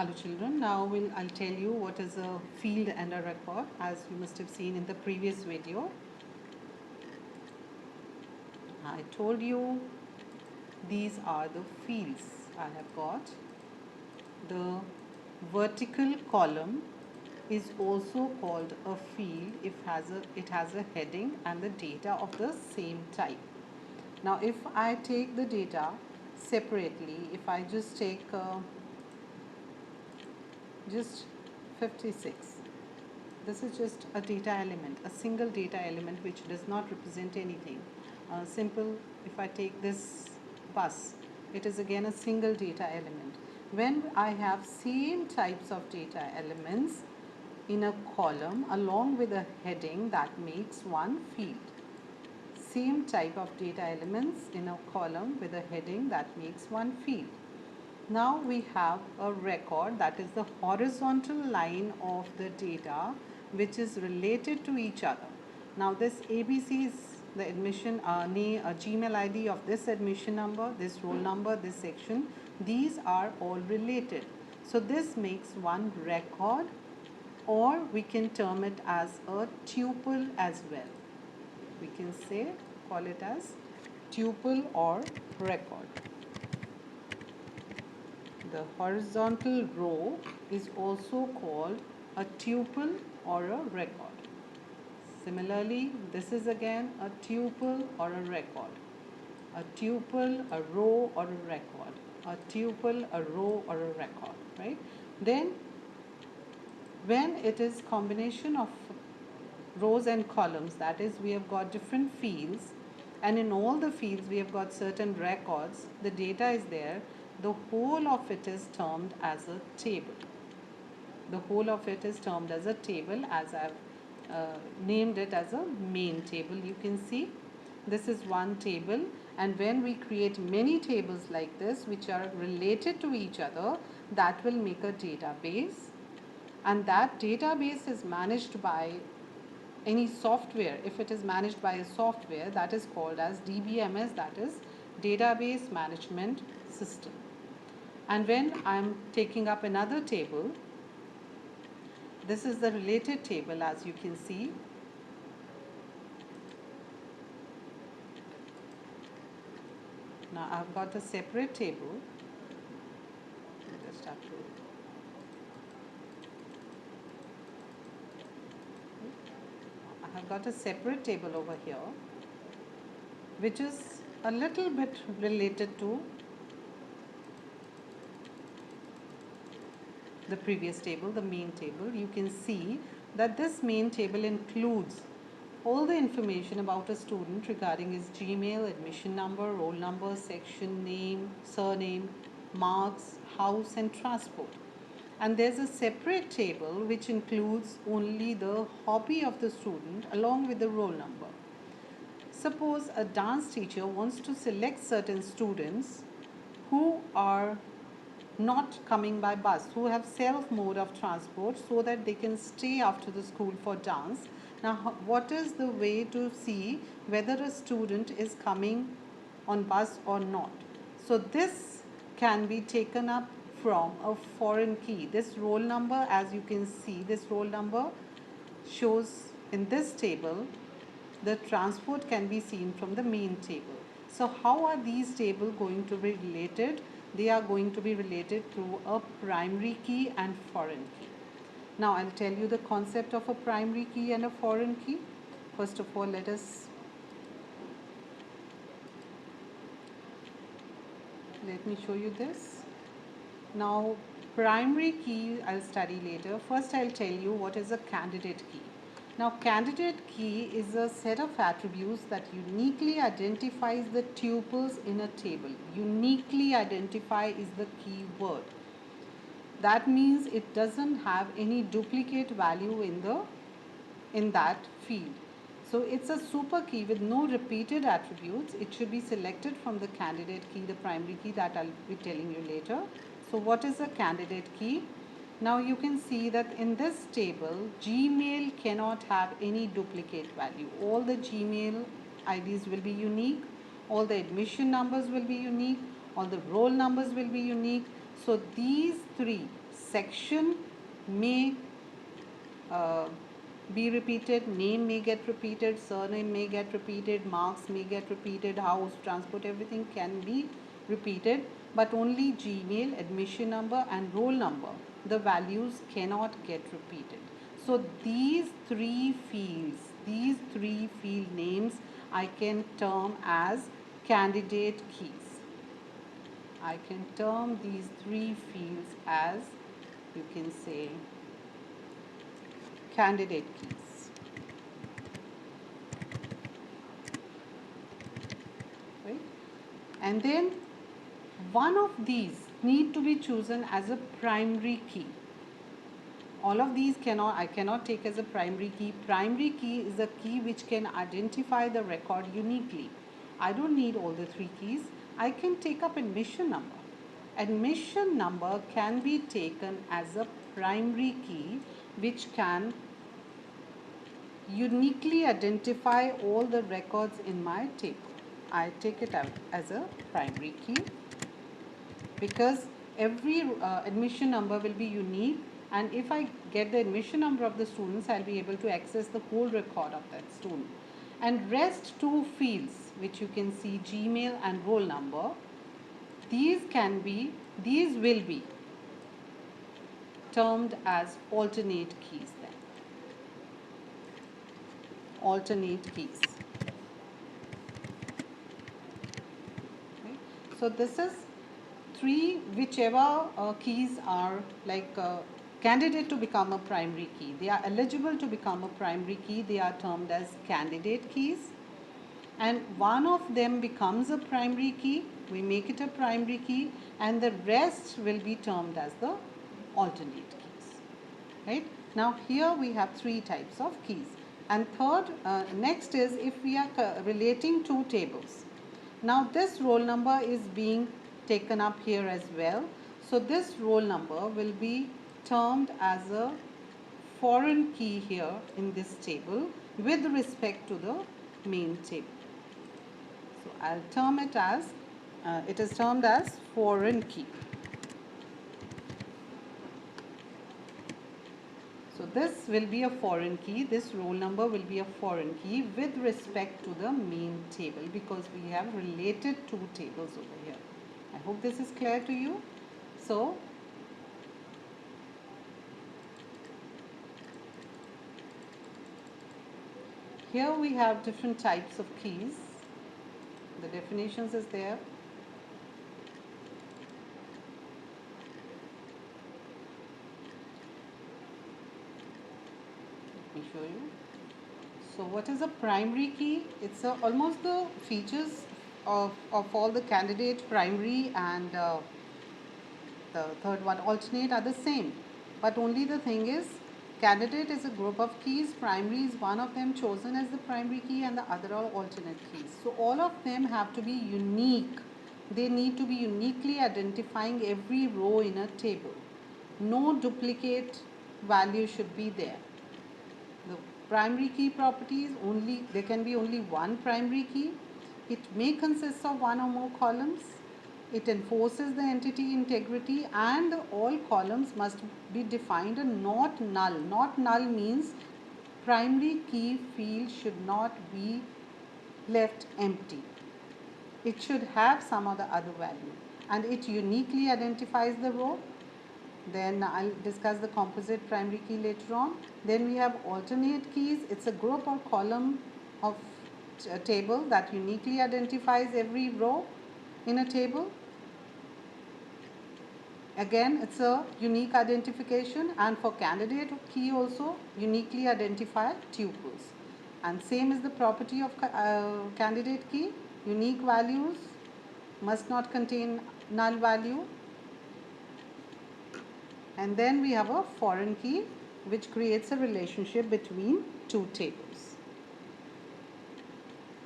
Hello children, now I'll tell you what is a field and a record. As you must have seen in the previous video, I told you these are the fields. I have got the vertical column is also called a field if it has a heading and the data of the same type. Now if I take the data separately, if I just take just 56, this is just a data element, a single data element which does not represent anything. Simple, if I take this bus, it is again a single data element. When I have same types of data elements in a column along with a heading, that makes one field. Same type of data elements in a column with a heading, that makes one field. Now we have a record, that is the horizontal line of the data which is related to each other. Now this ABC is the admission name, Gmail ID of this admission number, this roll number, this section. These are all related. So this makes one record, or we can term it as a tuple as well. We can say, call it as tuple or record. The horizontal row is also called a tuple or a record. Similarly, this is again a tuple or a record. A tuple, a row or a record. A tuple, a row or a record, right? Then when it is combination of rows and columns, that is, we have got different fields, and in all the fields we have got certain records, the data is there, the whole of it is termed as a table. The whole of it is termed as a table, as I've named it as a main table. You can see this is one table, and when we create many tables like this which are related to each other, that will make a database, and that database is managed by any software. If it is managed by a software, that is called as DBMS, that is database management system. And when I'm taking up another table, this is the related table, as you can see. Now I've got a separate table. Just have to I have got a separate table over here which is a little bit related to the previous table, the main table. You can see that this main table includes all the information about a student regarding his Gmail, admission number, roll number, section name, surname, marks, house and transport. And there's a separate table which includes only the hobby of the student along with the roll number. Suppose a dance teacher wants to select certain students who are not coming by bus, who have self mode of transport, so that they can stay after the school for dance. Now, what is the way to see whether a student is coming on bus or not? So this can be taken up from a foreign key. This roll number, as you can see, this roll number shows in this table. The transport can be seen from the main table. So how are these tables going to be related? They are going to be related through a primary key and foreign key. Now I'll tell you the concept of a primary key and a foreign key. First of all, let me show you this. Now primary key I'll study later. First I'll tell you what is a candidate key. Now candidate key is a set of attributes that uniquely identifies the tuples in a table. Uniquely identify is the key word. That means it doesn't have any duplicate value in that field. So it's a super key with no repeated attributes. It should be selected from the candidate key, the primary key, that I'll be telling you later. So what is a candidate key? Now you can see that in this table, Gmail cannot have any duplicate value. All the Gmail IDs will be unique. All the admission numbers will be unique. All the roll numbers will be unique. So these three section may be repeated, name may get repeated, surname may get repeated, marks may get repeated, house, transport, everything can be repeated, but only Gmail, admission number and roll number, the values cannot get repeated. So these three field names I can term as candidate keys. I can term these three fields as, you can say, candidate keys. Right? And then one of these need to be chosen as a primary key. All of these I cannot take as a primary key. Primary key is a key which can identify the record uniquely. I don't need all the three keys. I can take up admission number. Admission number can be taken as a primary key which can uniquely identify all the records in my table. I take it out as a primary key because every admission number will be unique, and if I get the admission number of the students, I'll be able to access the whole record of that student. And rest two fields which you can see, Gmail and roll number, these will be termed as alternate keys then. Alternate keys. Okay. So this is three, whichever keys are like candidate to become a primary key. They are eligible to become a primary key. They are termed as candidate keys. And one of them becomes a primary key. We make it a primary key, and the rest will be termed as the alternate keys. Right? Now here we have three types of keys. And third, next is if we are relating two tables. Now this roll number is being taken up here as well. So this roll number will be termed as a foreign key here in this table with respect to the main table. So I'll term it as, it is termed as foreign key. So this will be a foreign key, this roll number will be a foreign key with respect to the main table because we have related two tables over here. I hope this is clear to you. So here we have different types of keys. The definitions is there. Let me show you. So what is a primary key? It's almost the features of all the candidate, primary and the third one, alternate, are the same. But only the thing is, candidate is a group of keys, primary is one of them chosen as the primary key, and the other are alternate keys. So all of them have to be unique. They need to be uniquely identifying every row in a table. No duplicate value should be there. The primary key properties, there can be only one primary key. It may consist of one or more columns. It enforces the entity integrity, and all columns must be defined and not null. Not null means primary key field should not be left empty. It should have some other value, and it uniquely identifies the row. Then I'll discuss the composite primary key later on. Then we have alternate keys. It's a group or column of a table that uniquely identifies every row in a table. Again, it's a unique identification, and for candidate key also uniquely identify tuples. And same is the property of candidate key. Unique values must not contain null value. And then we have a foreign key which creates a relationship between two tables.